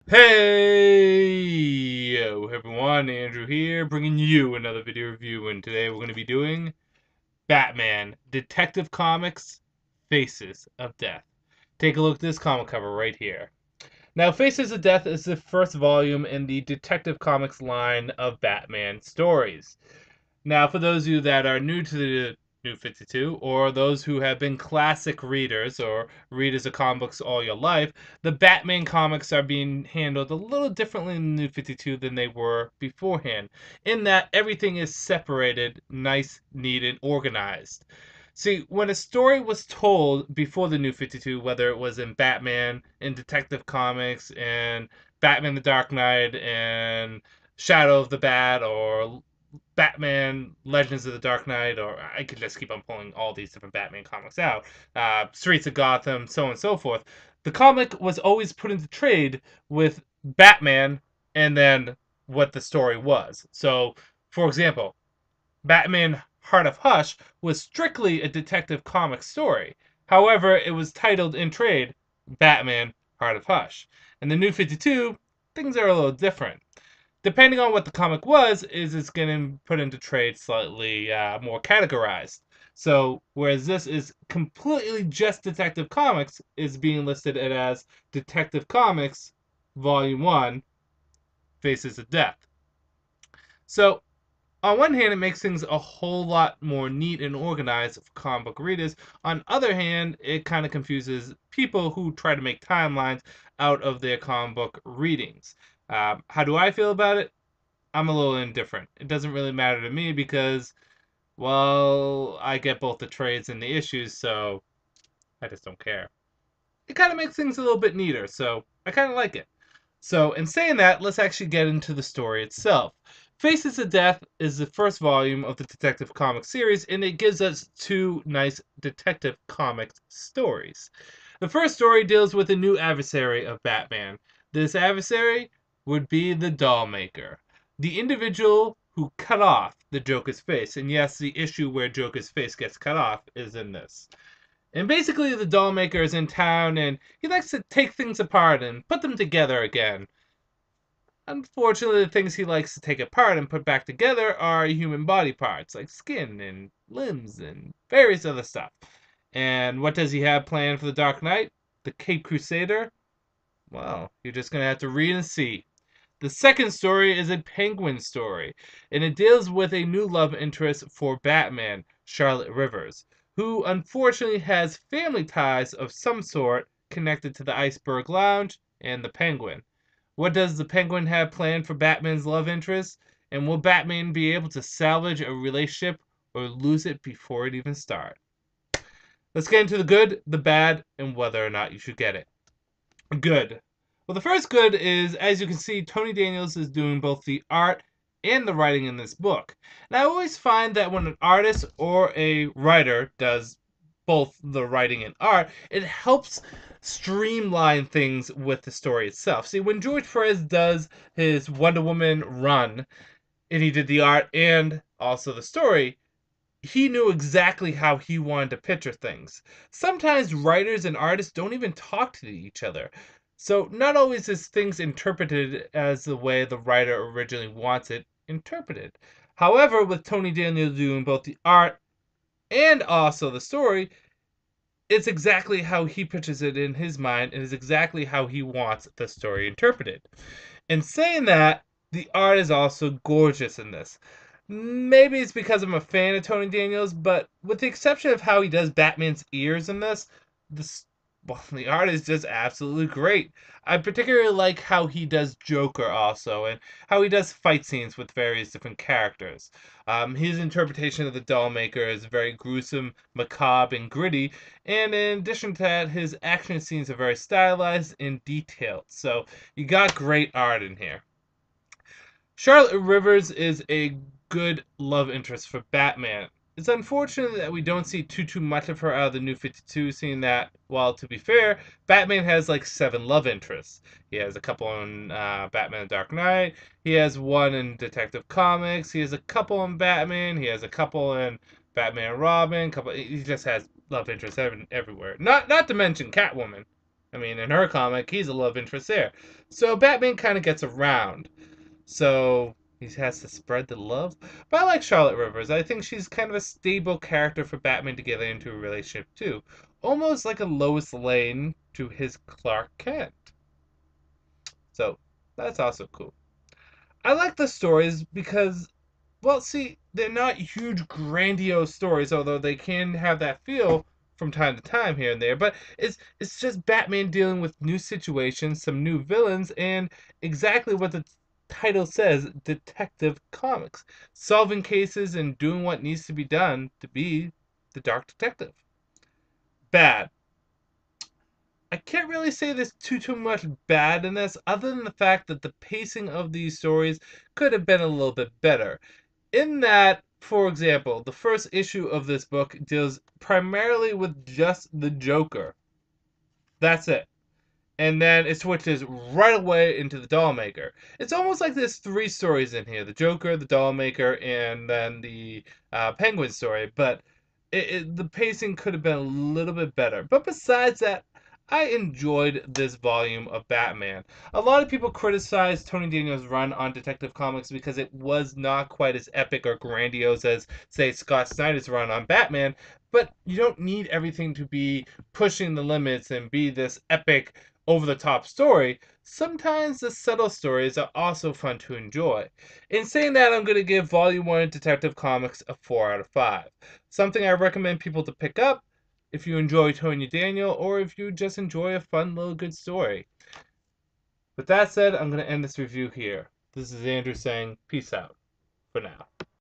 Hey, yo, everyone, Andrew here, bringing you another video review, and today we're going to be doing Batman Detective Comics Faces of Death. Take a look at this comic cover right here. Now, Faces of Death is the first volume in the Detective Comics line of Batman stories. Now, for those of you that are new to the New 52, or those who have been classic readers or readers of comic books all your life, the Batman comics are being handled a little differently in the New 52 than they were beforehand, in that everything is separated, nice, neat, and organized. See, when a story was told before the New 52, whether it was in Batman, in Detective Comics, and Batman the Dark Knight, and Shadow of the Bat, or Batman Legends of the Dark Knight, or I could just keep on pulling all these different Batman comics out, Streets of Gotham, so on and so forth. The comic was always put into trade with Batman and then what the story was. So, for example, Batman Heart of Hush was strictly a detective comic story. However, it was titled in trade Batman Heart of Hush. In the New 52, things are a little different. Depending on what the comic was, is it's getting put into trade slightly more categorized. So, whereas this is completely just Detective Comics, is being listed as Detective Comics Volume 1, Faces of Death. So, on one hand, it makes things a whole lot more neat and organized for comic book readers. On the other hand, it kind of confuses people who try to make timelines out of their comic book readings. How do I feel about it? I'm a little indifferent. It doesn't really matter to me because, well, I get both the trades and the issues, so I just don't care. It kind of makes things a little bit neater, so I kind of like it. So, in saying that, let's actually get into the story itself. Faces of Death is the first volume of the Detective Comics series, and it gives us two nice Detective Comics stories. The first story deals with a new adversary of Batman. This adversary would be the Doll Maker, the individual who cut off the Joker's face. And yes, the issue where Joker's face gets cut off is in this. And basically, the doll maker is in town and he likes to take things apart and put them together again. Unfortunately, the things he likes to take apart and put back together are human body parts, like skin and limbs and various other stuff. And what does he have planned for the Dark Knight? The Cape Crusader? Well, you're just going to have to read and see. The second story is a Penguin story, and it deals with a new love interest for Batman, Charlotte Rivers, who unfortunately has family ties of some sort connected to the Iceberg Lounge and the Penguin. What does the Penguin have planned for Batman's love interest? And will Batman be able to salvage a relationship or lose it before it even starts? Let's get into the good, the bad, and whether or not you should get it. Good. Well, the first good is, as you can see, Tony Daniels is doing both the art and the writing in this book. And I always find that when an artist or a writer does both the writing and art, it helps streamline things with the story itself. See, when George Perez does his Wonder Woman run, and he did the art and also the story, he knew exactly how he wanted to picture things. Sometimes writers and artists don't even talk to each other. So not always is things interpreted as the way the writer originally wants it interpreted. However, with Tony Daniels doing both the art and also the story, it's exactly how he pictures it in his mind and is exactly how he wants the story interpreted. In saying that, the art is also gorgeous in this. Maybe it's because I'm a fan of Tony Daniels, but with the exception of how he does Batman's ears in this well, the art is just absolutely great. I particularly like how he does Joker also, and how he does fight scenes with various different characters. His interpretation of the doll maker is very gruesome, macabre, and gritty, and in addition to that, his action scenes are very stylized and detailed. So you got great art in here. Charlotte Rivers is a good love interest for Batman. It's unfortunate that we don't see too much of her out of the New 52, seeing that, well, to be fair, Batman has like 7 love interests. He has a couple in Batman the Dark Knight, he has one in Detective Comics, he has a couple in Batman, he has a couple in Batman and Robin, he just has love interests everywhere. Not to mention Catwoman. I mean, in her comic, he's a love interest there. So Batman kind of gets around. So he has to spread the love. But I like Charlotte Rivers. I think she's kind of a stable character for Batman to get into a relationship too. Almost like a Lois Lane to his Clark Kent. So that's also cool. I like the stories because, well, see, they're not huge, grandiose stories, although they can have that feel from time to time here and there. But it's just Batman dealing with new situations, some new villains, and exactly what the title says: Detective Comics, solving cases and doing what needs to be done to be the Dark Detective. Bad. I can't really say there's too much bad in this, other than the fact that the pacing of these stories could have been a little bit better. In that, for example, the first issue of this book deals primarily with just the Joker. That's it. And then it switches right away into the Dollmaker. It's almost like there's three stories in here: the Joker, the Dollmaker, and then the Penguin story. But the pacing could have been a little bit better. But besides that, I enjoyed this volume of Batman. A lot of people criticized Tony Daniels' run on Detective Comics because it was not quite as epic or grandiose as, say, Scott Snyder's run on Batman. But you don't need everything to be pushing the limits and be this epic, over the top story. Sometimes the subtle stories are also fun to enjoy. In saying that, I'm going to give Volume 1 of Detective Comics a 4 out of 5. Something I recommend people to pick up if you enjoy Tony Daniel or if you just enjoy a fun little good story. With that said, I'm going to end this review here. This is Andrew saying peace out for now.